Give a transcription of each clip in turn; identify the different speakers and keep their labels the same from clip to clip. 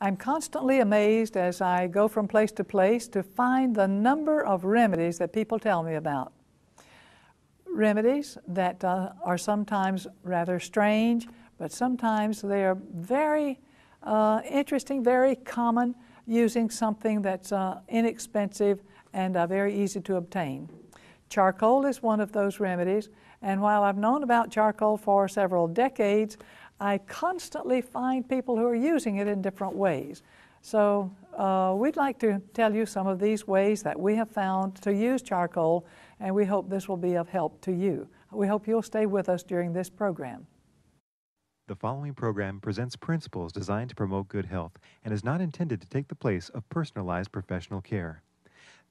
Speaker 1: I'm constantly amazed as I go from place to place to find the number of remedies that people tell me about. Remedies that are sometimes rather strange, but sometimes they are very interesting, very common, using something that's inexpensive and very easy to obtain. Charcoal is one of those remedies, and while I've known about charcoal for several decades, I constantly find people who are using it in different ways. So we'd like to tell you some of these ways that we have found to use charcoal, and we hope this will be of help to you. We hope you'll stay with us during this program.
Speaker 2: The following program presents principles designed to promote good health and is not intended to take the place of personalized professional care.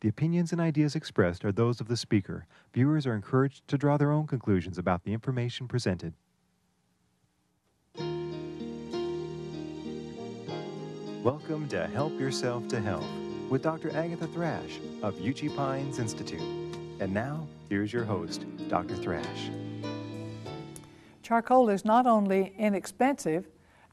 Speaker 2: The opinions and ideas expressed are those of the speaker. Viewers are encouraged to draw their own conclusions about the information presented. Welcome to Help Yourself to Health with Dr. Agatha Thrash of Uchee Pines Institute. And now, here's your host, Dr. Thrash.
Speaker 1: Charcoal is not only inexpensive,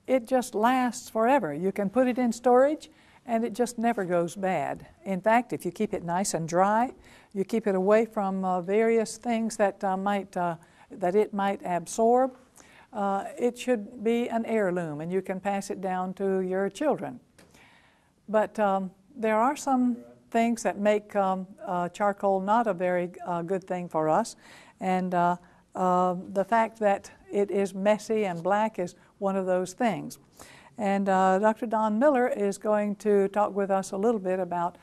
Speaker 1: it just lasts forever. You can put it in storage and it just never goes bad. In fact, if you keep it nice and dry, you keep it away from various things that it might absorb, it should be an heirloom and you can pass it down to your children. But there are some things that make charcoal not a very good thing for us, and the fact that it is messy and black is one of those things. And Dr. Don Miller is going to talk with us a little bit about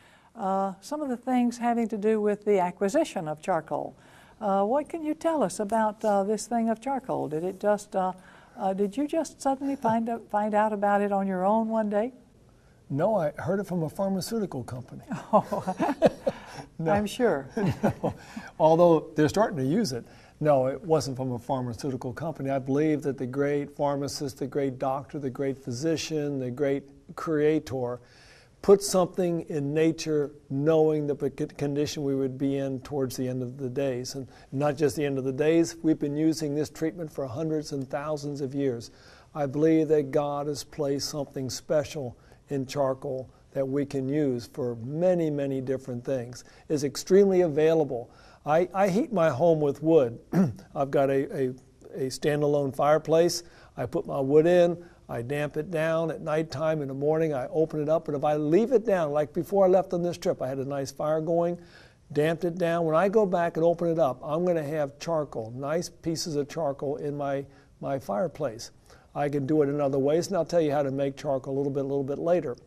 Speaker 1: some of the things having to do with the acquisition of charcoal. What can you tell us about this thing of charcoal? Did you just suddenly find out about it on your own one day?
Speaker 3: No, I heard it from a pharmaceutical company.
Speaker 1: Oh, no. I'm sure.
Speaker 3: No. Although they're starting to use it. No, it wasn't from a pharmaceutical company. I believe that the great pharmacist, the great doctor, the great physician, the great creator put something in nature knowing the condition we would be in towards the end of the days. And not just the end of the days, we've been using this treatment for hundreds and thousands of years. I believe that God has placed something special in charcoal that we can use for many, many different things. It's extremely available. I heat my home with wood. I've got a standalone fireplace. I put my wood in, I damp it down at nighttime. In the morning I open it up, and if I leave it down, like before I left on this trip, I had a nice fire going, damped it down. When I go back and open it up, I'm going to have charcoal, nice pieces of charcoal in my fireplace. I can do it in other ways, and I'll tell you how to make charcoal a little bit later.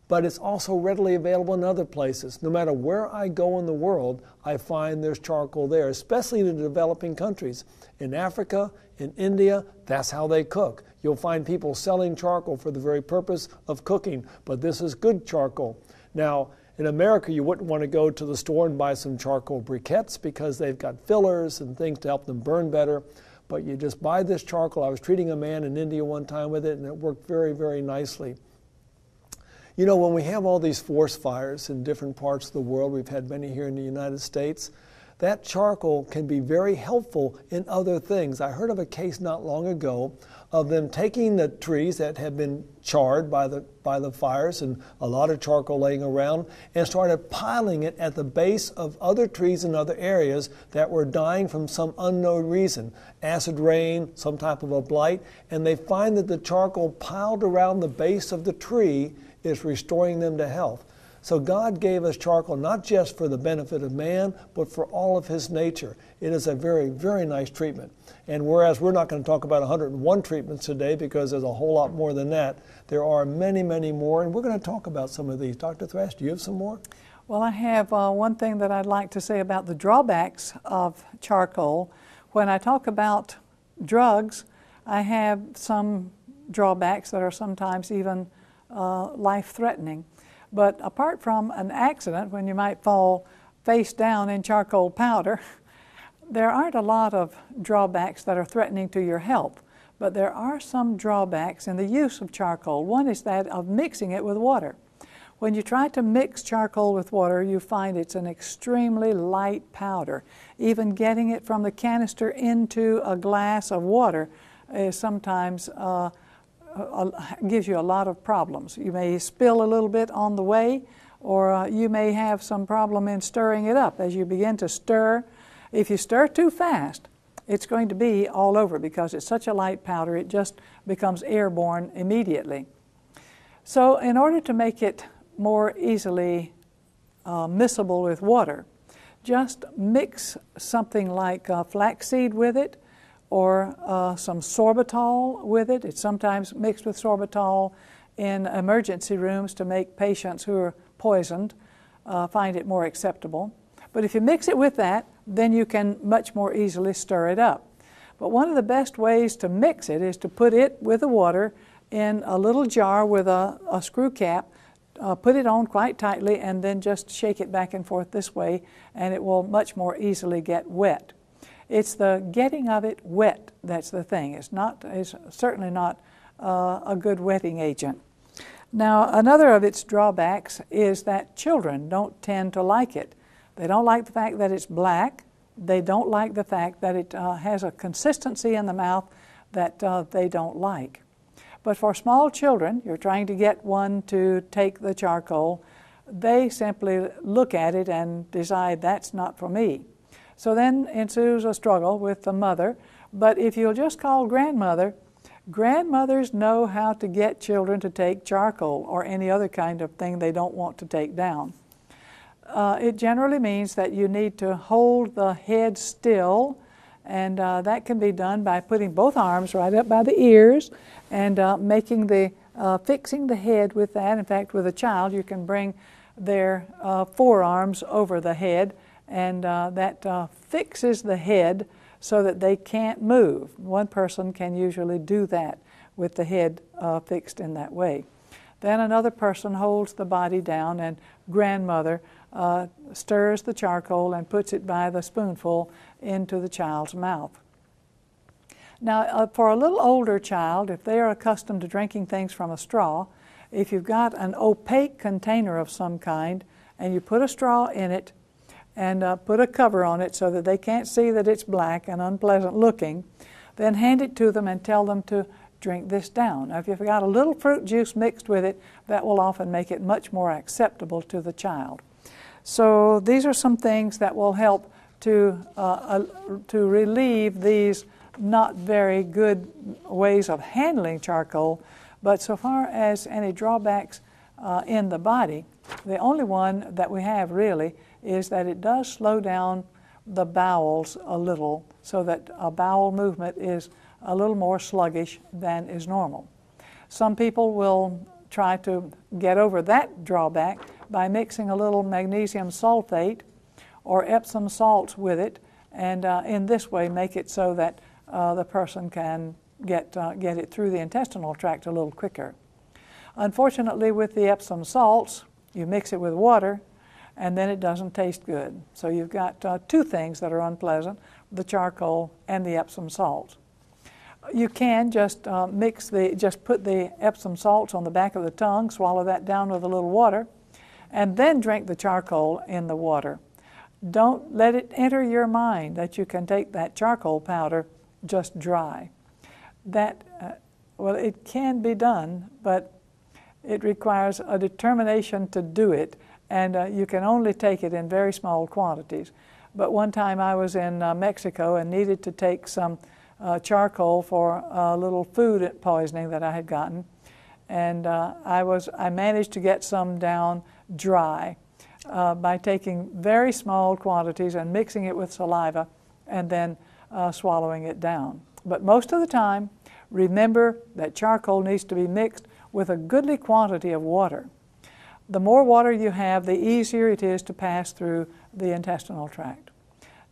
Speaker 3: But it's also readily available in other places. No matter where I go in the world, I find there's charcoal there, especially in the developing countries. In Africa, in India, that's how they cook. You'll find people selling charcoal for the very purpose of cooking, but this is good charcoal. Now, in America, you wouldn't want to go to the store and buy some charcoal briquettes because they've got fillers and things to help them burn better. But you just buy this charcoal. I was treating a man in India one time with it, and it worked very, very nicely. You know, when we have all these forest fires in different parts of the world, we've had many here in the United States, that charcoal can be very helpful in other things. I heard of a case not long ago of them taking the trees that had been charred by the fires and a lot of charcoal laying around, and started piling it at the base of other trees in other areas that were dying from some unknown reason, acid rain, some type of a blight, and they find that the charcoal piled around the base of the tree is restoring them to health. So God gave us charcoal not just for the benefit of man, but for all of his nature. It is a very, very nice treatment. And whereas we're not going to talk about 101 treatments today because there's a whole lot more than that, there are many, many more, and we're going to talk about some of these. Dr. Thrash, do you have some more?
Speaker 1: Well, I have one thing that I'd like to say about the drawbacks of charcoal. When I talk about drugs, I have some drawbacks that are sometimes even life-threatening. But apart from an accident, when you might fall face down in charcoal powder, there aren't a lot of drawbacks that are threatening to your health. But there are some drawbacks in the use of charcoal. One is that of mixing it with water. When you try to mix charcoal with water, you find it's an extremely light powder. Even getting it from the canister into a glass of water is sometimes gives you a lot of problems. You may spill a little bit on the way, or you may have some problem in stirring it up. As you begin to stir, if you stir too fast, it's going to be all over because it's such a light powder, it just becomes airborne immediately. So in order to make it more easily miscible with water, just mix something like flaxseed with it, or some sorbitol with it. It's sometimes mixed with sorbitol in emergency rooms to make patients who are poisoned find it more acceptable. But if you mix it with that, then you can much more easily stir it up. But one of the best ways to mix it is to put it with the water in a little jar with a screw cap, put it on quite tightly, and then just shake it back and forth this way, and it will much more easily get wet. It's the getting of it wet that's the thing. It's certainly not a good wetting agent. Now, another of its drawbacks is that children don't tend to like it. They don't like the fact that it's black. They don't like the fact that it has a consistency in the mouth that they don't like. But for small children, you're trying to get one to take the charcoal, they simply look at it and decide that's not for me. So then ensues a struggle with the mother. But if you'll just call grandmother, grandmothers know how to get children to take charcoal or any other kind of thing they don't want to take down. It generally means that you need to hold the head still, and that can be done by putting both arms right up by the ears and fixing the head with that. In fact, with a child, you can bring their forearms over the head, and that fixes the head so that they can't move. One person can usually do that with the head fixed in that way. Then another person holds the body down, and grandmother stirs the charcoal and puts it by the spoonful into the child's mouth. Now, for a little older child, if they are accustomed to drinking things from a straw, if you've got an opaque container of some kind and you put a straw in it and put a cover on it so that they can't see that it's black and unpleasant looking, then hand it to them and tell them to drink this down. Now, if you've got a little fruit juice mixed with it, that will often make it much more acceptable to the child. So these are some things that will help to relieve these not very good ways of handling charcoal. But so far as any drawbacks in the body, the only one that we have really is that it does slow down the bowels a little, so that a bowel movement is a little more sluggish than is normal. Some people will try to get over that drawback by mixing a little magnesium sulfate or Epsom salts with it, and in this way make it so that the person can get it through the intestinal tract a little quicker. Unfortunately, with the Epsom salts, you mix it with water, and then it doesn't taste good. So you've got two things that are unpleasant, the charcoal and the Epsom salts. You can just put the Epsom salts on the back of the tongue, swallow that down with a little water, and then drink the charcoal in the water. Don't let it enter your mind that you can take that charcoal powder just dry. It can be done, but it requires a determination to do it, and you can only take it in very small quantities. But one time I was in Mexico and needed to take some charcoal for a little food poisoning that I had gotten, and I managed to get some down dry by taking very small quantities and mixing it with saliva and then swallowing it down. But most of the time, remember that charcoal needs to be mixed with a goodly quantity of water. The more water you have, the easier it is to pass through the intestinal tract.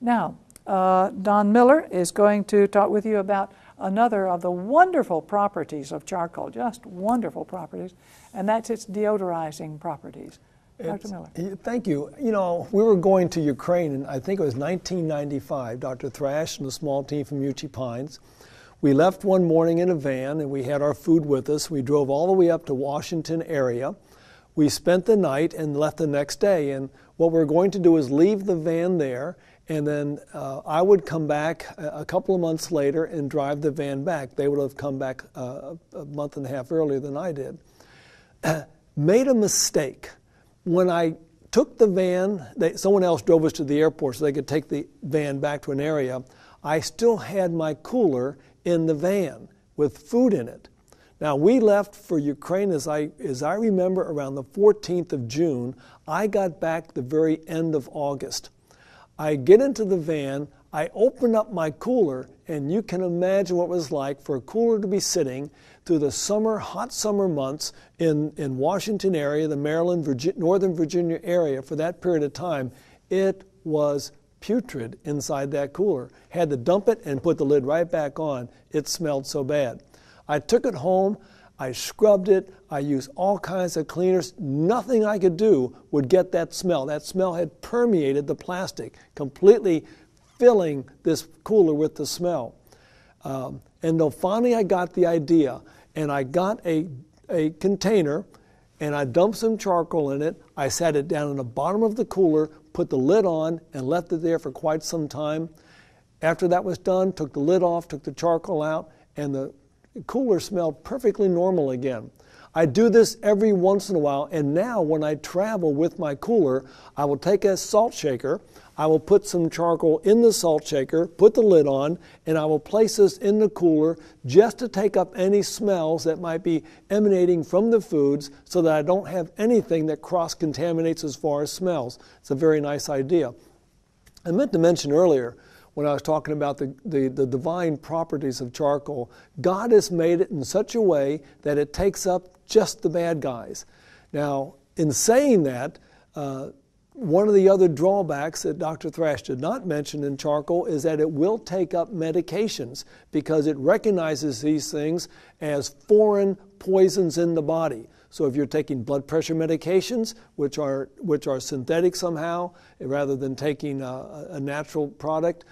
Speaker 1: Now, Don Miller is going to talk with you about another of the wonderful properties of charcoal, just wonderful properties, and that's its deodorizing properties. Dr. Miller.
Speaker 3: Thank you. You know, we were going to Ukraine, and I think it was 1995, Dr. Thrash and a small team from Uchee Pines. We left one morning in a van, and we had our food with us. We drove all the way up to Washington area. We spent the night and left the next day, and what we're going to do is leave the van there And then I would come back a couple of months later and drive the van back. They would have come back a month and a half earlier than I did. Made a mistake. When I took the van, someone else drove us to the airport so they could take the van back to an area. I still had my cooler in the van with food in it. Now, we left for Ukraine, as I remember, around the 14th of June. I got back the very end of August. I get into the van, I open up my cooler, and you can imagine what it was like for a cooler to be sitting through the summer, hot summer months in Washington area, the Maryland, Northern Virginia area for that period of time. It was putrid inside that cooler. Had to dump it and put the lid right back on. It smelled so bad. I took it home, I scrubbed it, I used all kinds of cleaners. Nothing I could do would get that smell. That smell had permeated the plastic, completely filling this cooler with the smell. And then finally I got the idea, and I got a container, and I dumped some charcoal in it. I sat it down in the bottom of the cooler, put the lid on, and left it there for quite some time. After that was done, took the lid off, took the charcoal out, and the cooler smelled perfectly normal again. I do this every once in a while, and now when I travel with my cooler, I will take a salt shaker, I will put some charcoal in the salt shaker, put the lid on, and I will place this in the cooler just to take up any smells that might be emanating from the foods so that I don't have anything that cross-contaminates as far as smells. It's a very nice idea. I meant to mention earlier, when I was talking about the divine properties of charcoal, God has made it in such a way that it takes up just the bad guys. Now, in saying that, one of the other drawbacks that Dr. Thrash did not mention in charcoal is that it will take up medications because it recognizes these things as foreign poisons in the body. So if you're taking blood pressure medications, which are synthetic somehow, rather than taking a natural product,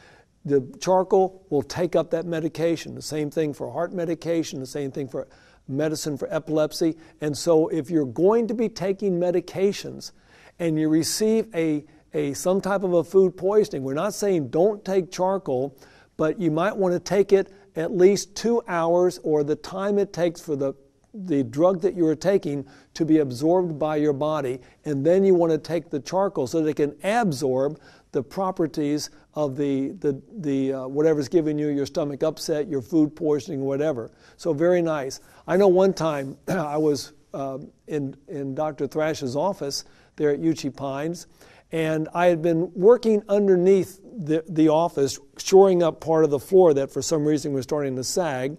Speaker 3: the charcoal will take up that medication. The same thing for heart medication, the same thing for medicine for epilepsy. And so if you're going to be taking medications and you receive some type of a food poisoning, we're not saying don't take charcoal, but you might want to take it at least 2 hours or the time it takes for the drug that you are taking to be absorbed by your body, and then you want to take the charcoal so that it can absorb the properties of the whatever's giving you your stomach upset, your food poisoning, whatever. So very nice. I know one time I was in Dr. Thrash's office there at Uchee Pines, and I had been working underneath the office, shoring up part of the floor that for some reason was starting to sag.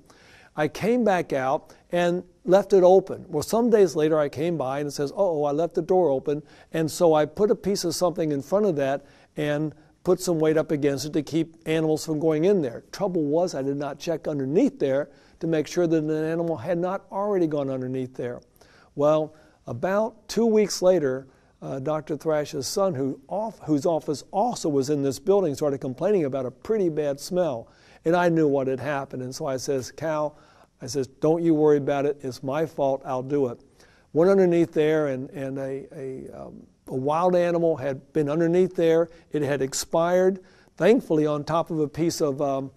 Speaker 3: I came back out and left it open. Well, some days later I came by and it says, oh, I left the door open. And so I put a piece of something in front of that and put some weight up against it to keep animals from going in there. Trouble was I did not check underneath there to make sure that an animal had not already gone underneath there. Well, about 2 weeks later, Dr. Thrash's son, whose office also was in this building, started complaining about a pretty bad smell. And I knew what had happened. And so I says, Cal, I says, don't you worry about it. It's my fault. I'll do it. Went underneath there, and a wild animal had been underneath there. It had expired, thankfully on top of a piece of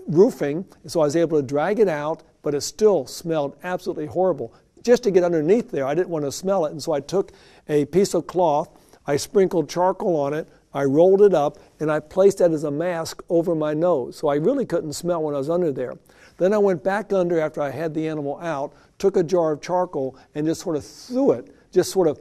Speaker 3: roofing. So I was able to drag it out, but it still smelled absolutely horrible. Just to get underneath there, I didn't want to smell it. And so I took a piece of cloth, I sprinkled charcoal on it, I rolled it up, and I placed that as a mask over my nose. So I really couldn't smell when I was under there. Then I went back under after I had the animal out, took a jar of charcoal, and just sort of threw it, just sort of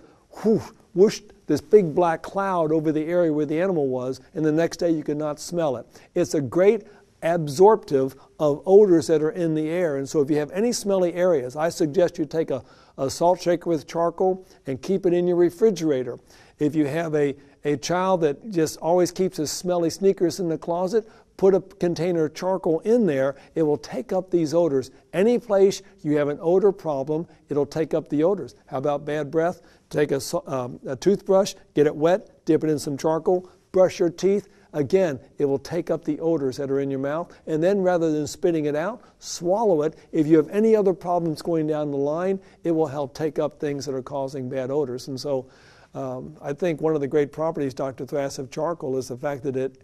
Speaker 3: whooshed this big black cloud over the area where the animal was, and the next day you could not smell it. It's a great absorptive of odors that are in the air. And so if you have any smelly areas, I suggest you take a salt shaker with charcoal and keep it in your refrigerator. If you have a child that just always keeps his smelly sneakers in the closet, put a container of charcoal in there. It will take up these odors. Any place you have an odor problem, it'll take up the odors. How about bad breath? Take a toothbrush, get it wet, dip it in some charcoal, brush your teeth. Again, it will take up the odors that are in your mouth, and then rather than spitting it out, swallow it. If you have any other problems going down the line, it will help take up things that are causing bad odors. And so I think one of the great properties, Dr. Thrass, of charcoal is the fact that it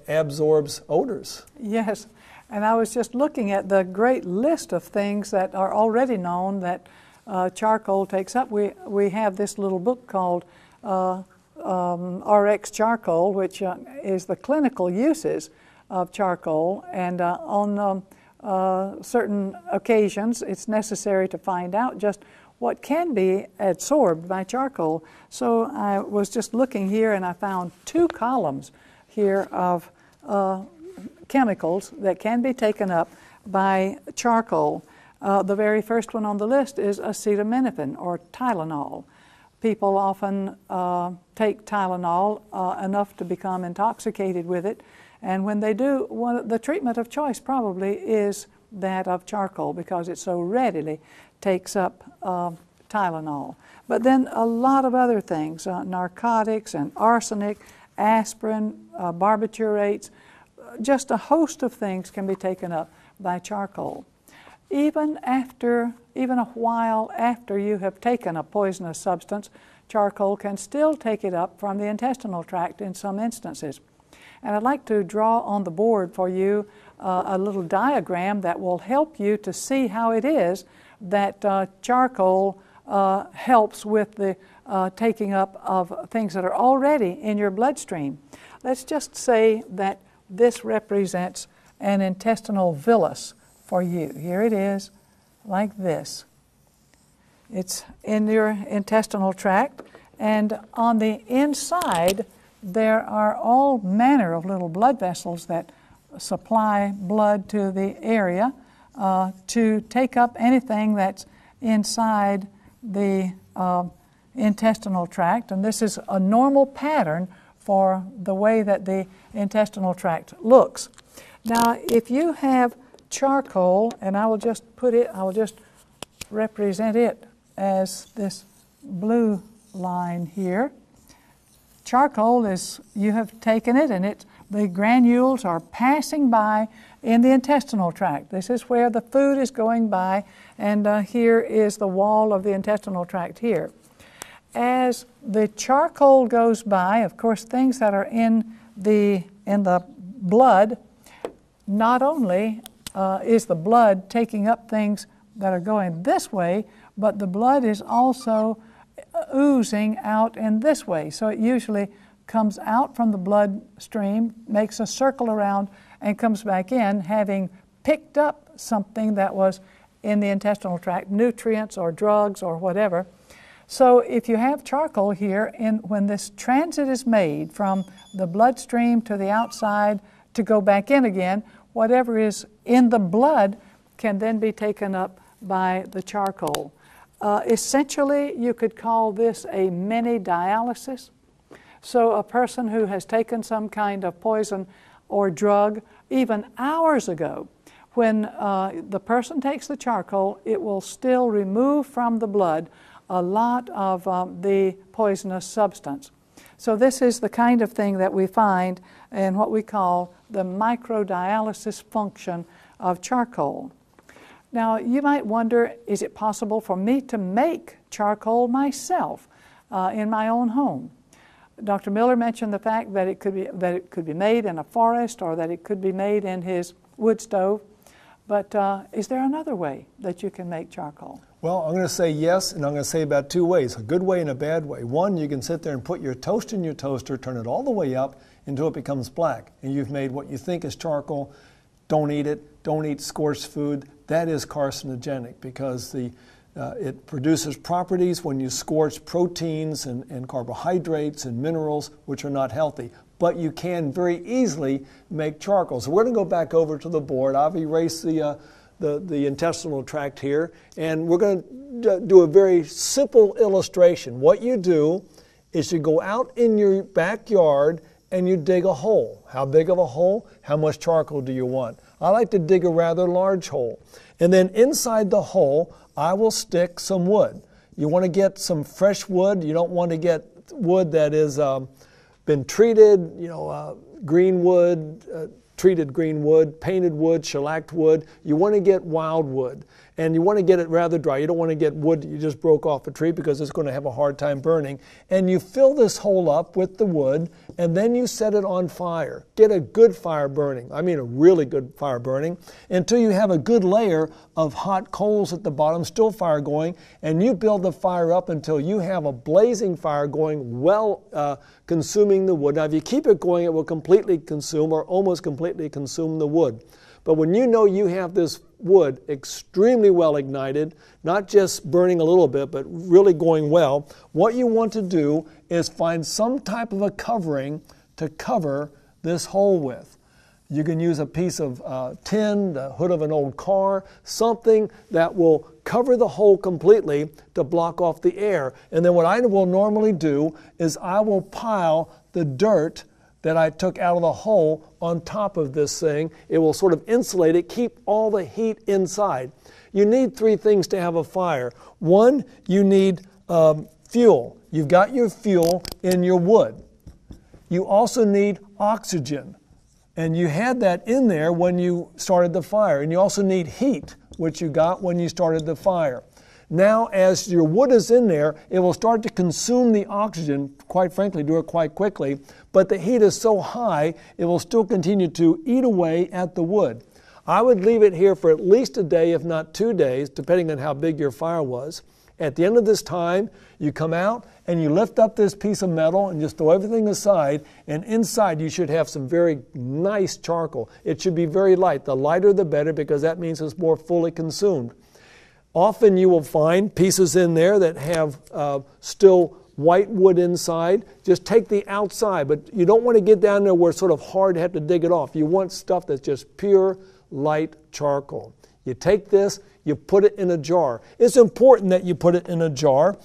Speaker 3: absorbs odors.
Speaker 1: Yes, and I was just looking at the great list of things that are already known that charcoal takes up. We have this little book called RX Charcoal, which is the clinical uses of charcoal, and on certain occasions it's necessary to find out just what can be absorbed by charcoal. So I was just looking here and I found 2 columns here of chemicals that can be taken up by charcoal. The very first one on the list is acetaminophen, or Tylenol. People often take Tylenol enough to become intoxicated with it, and when they do, the treatment of choice probably is that of charcoal because it so readily takes up Tylenol. But then a lot of other things, narcotics and arsenic, aspirin, barbiturates, just a host of things can be taken up by charcoal. Even a while after you have taken a poisonous substance, charcoal can still take it up from the intestinal tract in some instances. And I'd like to draw on the board for you a little diagram that will help you to see how it is that charcoal helps with the taking up of things that are already in your bloodstream. Let's just say that this represents an intestinal villus for you. Here it is, like this. It's in your intestinal tract, and on the inside there are all manner of little blood vessels that supply blood to the area to take up anything that's inside the intestinal tract, and this is a normal pattern for the way that the intestinal tract looks. Now, if you have charcoal, and I will just represent it as this blue line here. Charcoal is, you have taken it and the granules are passing by in the intestinal tract. This is where the food is going by, and here is the wall of the intestinal tract here. As the charcoal goes by, of course, things that are in the blood, not only is the blood taking up things that are going this way, but the blood is also oozing out in this way. So it usually comes out from the bloodstream, makes a circle around, and comes back in, having picked up something that was in the intestinal tract, nutrients or drugs or whatever. So if you have charcoal here, when this transit is made from the bloodstream to the outside to go back in again, whatever is in the blood can then be taken up by the charcoal. Essentially, you could call this a mini dialysis. So a person who has taken some kind of poison or drug, even hours ago, when the person takes the charcoal, it will still remove from the blood a lot of the poisonous substance. So this is the kind of thing that we find in what we call the microdialysis function of charcoal. Now, you might wonder, is it possible for me to make charcoal myself in my own home? Dr. Miller mentioned the fact that it could be made in a forest or that it could be made in his wood stove. But is there another way that you can make charcoal?
Speaker 3: Well, I'm going to say yes, and I'm going to say about 2 ways, a good way and a bad way. One, you can sit there and put your toast in your toaster, turn it all the way up until it becomes black, and you've made what you think is charcoal. Don't eat it. Don't eat scorched food. That is carcinogenic because it produces properties when you scorch proteins and carbohydrates and minerals which are not healthy. But you can very easily make charcoal. So we're going to go back over to the board. I've erased the intestinal tract here, and we're going to do a very simple illustration. What you do is you go out in your backyard and you dig a hole. How big of a hole? How much charcoal do you want? I like to dig a rather large hole. And then inside the hole, I will stick some wood. You want to get some fresh wood. You don't want to get wood that is been treated, green wood, treated green wood, painted wood, shellacked wood. You want to get wild wood. And you want to get it rather dry. You don't want to get wood that you just broke off a tree because it's going to have a hard time burning. And you fill this hole up with the wood, and then you set it on fire. Get a good fire burning. I mean a really good fire burning, until you have a good layer of hot coals at the bottom, still fire going, and you build the fire up until you have a blazing fire going, well consuming the wood. Now, if you keep it going, it will completely consume or almost completely consume the wood. But when you know you have this wood extremely well ignited, not just burning a little bit, but really going well, what you want to do is find some type of a covering to cover this hole with. You can use a piece of tin, the hood of an old car, something that will cover the hole completely to block off the air. And then what I will normally do is I will pile the dirt that I took out of the hole on top of this thing. It will sort of insulate it, keep all the heat inside. You need three things to have a fire. One, you need fuel. You've got your fuel in your wood. You also need oxygen. And you had that in there when you started the fire. And you also need heat, which you got when you started the fire. Now, as your wood is in there, it will start to consume the oxygen, quite frankly, do it quite quickly, but the heat is so high, it will still continue to eat away at the wood. I would leave it here for at least a day, if not 2 days, depending on how big your fire was. At the end of this time, you come out and you lift up this piece of metal and just throw everything aside, and inside you should have some very nice charcoal. It should be very light. The lighter the better, because that means it's more fully consumed. Often you will find pieces in there that have still white wood inside. Just take the outside, but you don't want to get down there where it's sort of hard to have to dig it off. You want stuff that's just pure, light charcoal. You take this, you put it in a jar. It's important that you put it in a jar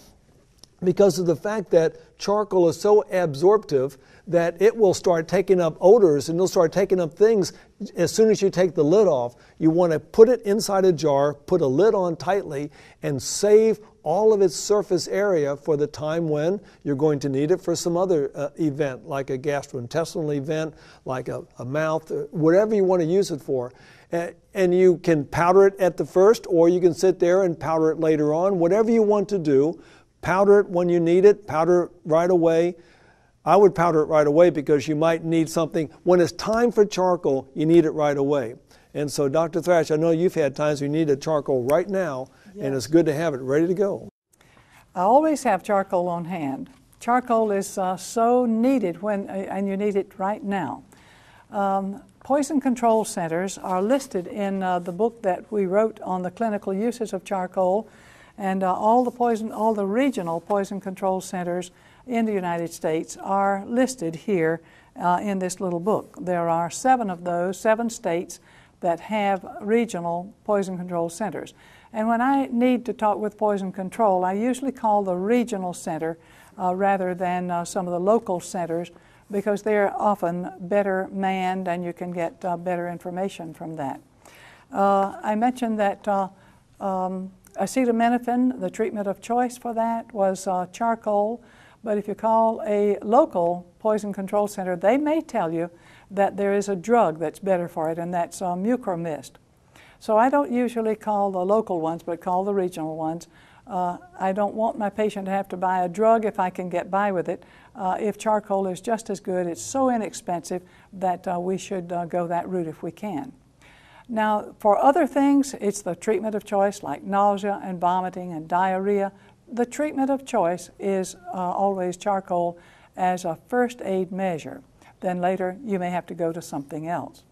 Speaker 3: because of the fact that charcoal is so absorptive that it will start taking up odors and it'll start taking up things as soon as you take the lid off. You want to put it inside a jar, put a lid on tightly, and save all of its surface area for the time when you're going to need it for some other event, like a gastrointestinal event, like a mouth, whatever you want to use it for. And you can powder it at the first, or you can sit there and powder it later on. Whatever you want to do, powder it when you need it, powder it right away. I would powder it right away because you might need something. When it's time for charcoal, you need it right away. And so, Dr. Thrash, I know you've had times you need a charcoal right now, yes, and it's good to have it ready to go.
Speaker 1: I always have charcoal on hand. Charcoal is so needed and you need it right now. Poison control centers are listed in the book that we wrote on the clinical uses of charcoal, and all the regional poison control centers in the United States are listed here in this little book. There are 7 of those, 7 states that have regional poison control centers. And when I need to talk with poison control, I usually call the regional center rather than some of the local centers, because they're often better manned and you can get better information from that. I mentioned that acetaminophen, the treatment of choice for that was charcoal, but if you call a local poison control center, they may tell you that there is a drug that's better for it, and that's mucromist. So I don't usually call the local ones, but call the regional ones. I don't want my patient to have to buy a drug if I can get by with it. If charcoal is just as good, it's so inexpensive that we should go that route if we can. Now, for other things, it's the treatment of choice, like nausea and vomiting and diarrhea. The treatment of choice is always charcoal as a first aid measure. Then later, you may have to go to something else.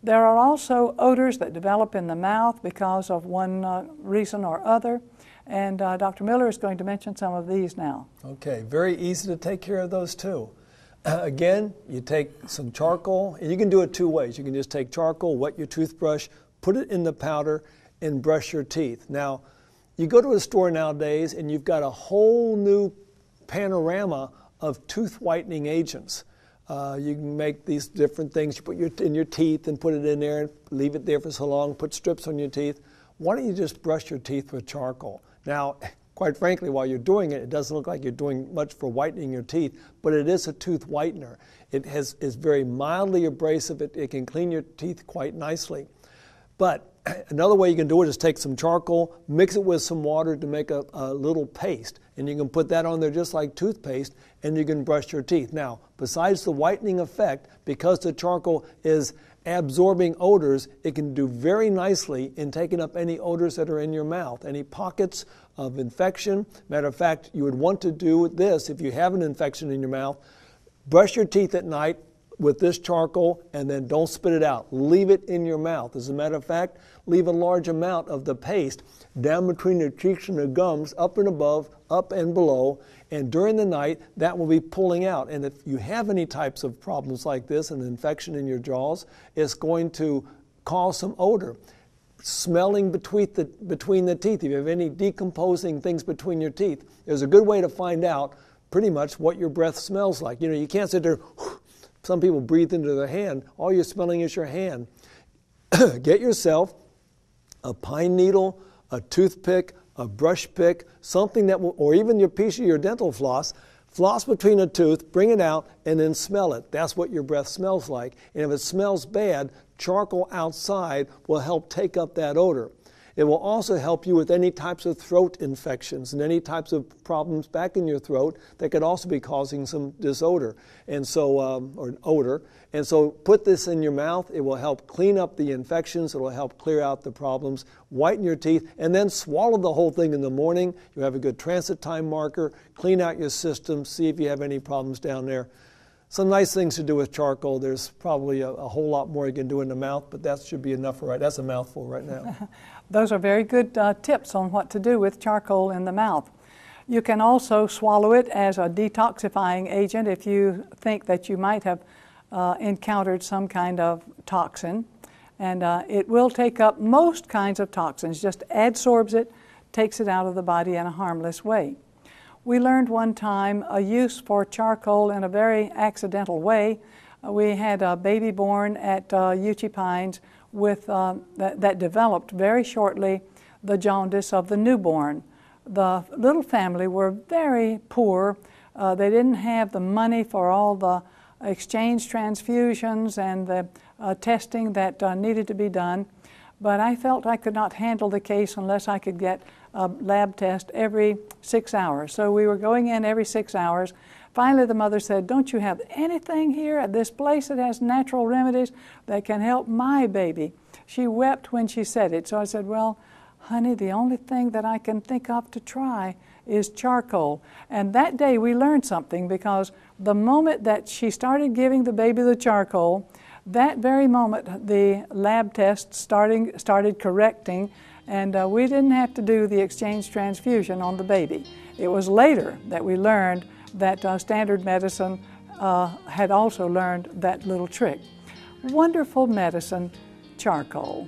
Speaker 1: There are also odors that develop in the mouth because of one reason or other. And Dr. Miller is going to mention some of these now.
Speaker 3: Okay, very easy to take care of those too. Again, you take some charcoal, and you can do it 2 ways. You can just take charcoal, wet your toothbrush, put it in the powder, and brush your teeth. Now, you go to a store nowadays, and you've got a whole new panorama of tooth whitening agents. You can make these different things. You put in your teeth and put it in there and leave it there for so long, put strips on your teeth. Why don't you just brush your teeth with charcoal? Now, quite frankly, while you're doing it, it doesn't look like you're doing much for whitening your teeth, but it is a tooth whitener. It is very mildly abrasive. It can clean your teeth quite nicely. But Another way you can do it is take some charcoal, mix it with some water to make a little paste, and you can put that on there just like toothpaste, and you can brush your teeth. Now, besides the whitening effect, because the charcoal is absorbing odors, it can do very nicely in taking up any odors that are in your mouth, any pockets of infection. Matter of fact, you would want to do this if you have an infection in your mouth. Brush your teeth at night with this charcoal, and then don't spit it out. Leave it in your mouth. As a matter of fact, leave a large amount of the paste down between the cheeks and the gums, up and above, up and below, and during the night, that will be pulling out. And if you have any types of problems like this, an infection in your jaws, it's going to cause some odor. Smelling between the teeth, if you have any decomposing things between your teeth, there's a good way to find out pretty much what your breath smells like. You know, you can't sit there. Some people breathe into their hand. All you're smelling is your hand. Get yourself a pine needle, a toothpick, a brush pick, something that will, or even your piece of your dental floss. Floss between a tooth, bring it out, and then smell it. That's what your breath smells like. And if it smells bad, charcoal outside will help take up that odor. It will also help you with any types of throat infections and any types of problems back in your throat that could also be causing some disodor, and so or odor. And so put this in your mouth. It will help clean up the infections. It will help clear out the problems, whiten your teeth, and then swallow the whole thing in the morning. You have a good transit time marker. Clean out your system. See if you have any problems down there. Some nice things to do with charcoal. There's probably a whole lot more you can do in the mouth, but that should be enough for right. That's a mouthful right now.
Speaker 1: Those are very good tips on what to do with charcoal in the mouth. You can also swallow it as a detoxifying agent if you think that you might have encountered some kind of toxin. And it will take up most kinds of toxins, just adsorbs it, takes it out of the body in a harmless way. We learned one time a use for charcoal in a very accidental way. We had a baby born at Uchee Pines with that developed very shortly the jaundice of the newborn. The little family were very poor. They didn't have the money for all the exchange transfusions and the testing that needed to be done. But I felt I could not handle the case unless I could get a lab test every 6 hours. So we were going in every 6 hours. Finally, the mother said, "Don't you have anything here at this place that has natural remedies that can help my baby?" She wept when she said it. So I said, "Well, honey, the only thing that I can think of to try is charcoal." And that day we learned something, because the moment that she started giving the baby the charcoal, that very moment the lab test started correcting, and we didn't have to do the exchange transfusion on the baby. It was later that we learned that standard medicine had also learned that little trick. Wonderful medicine, charcoal.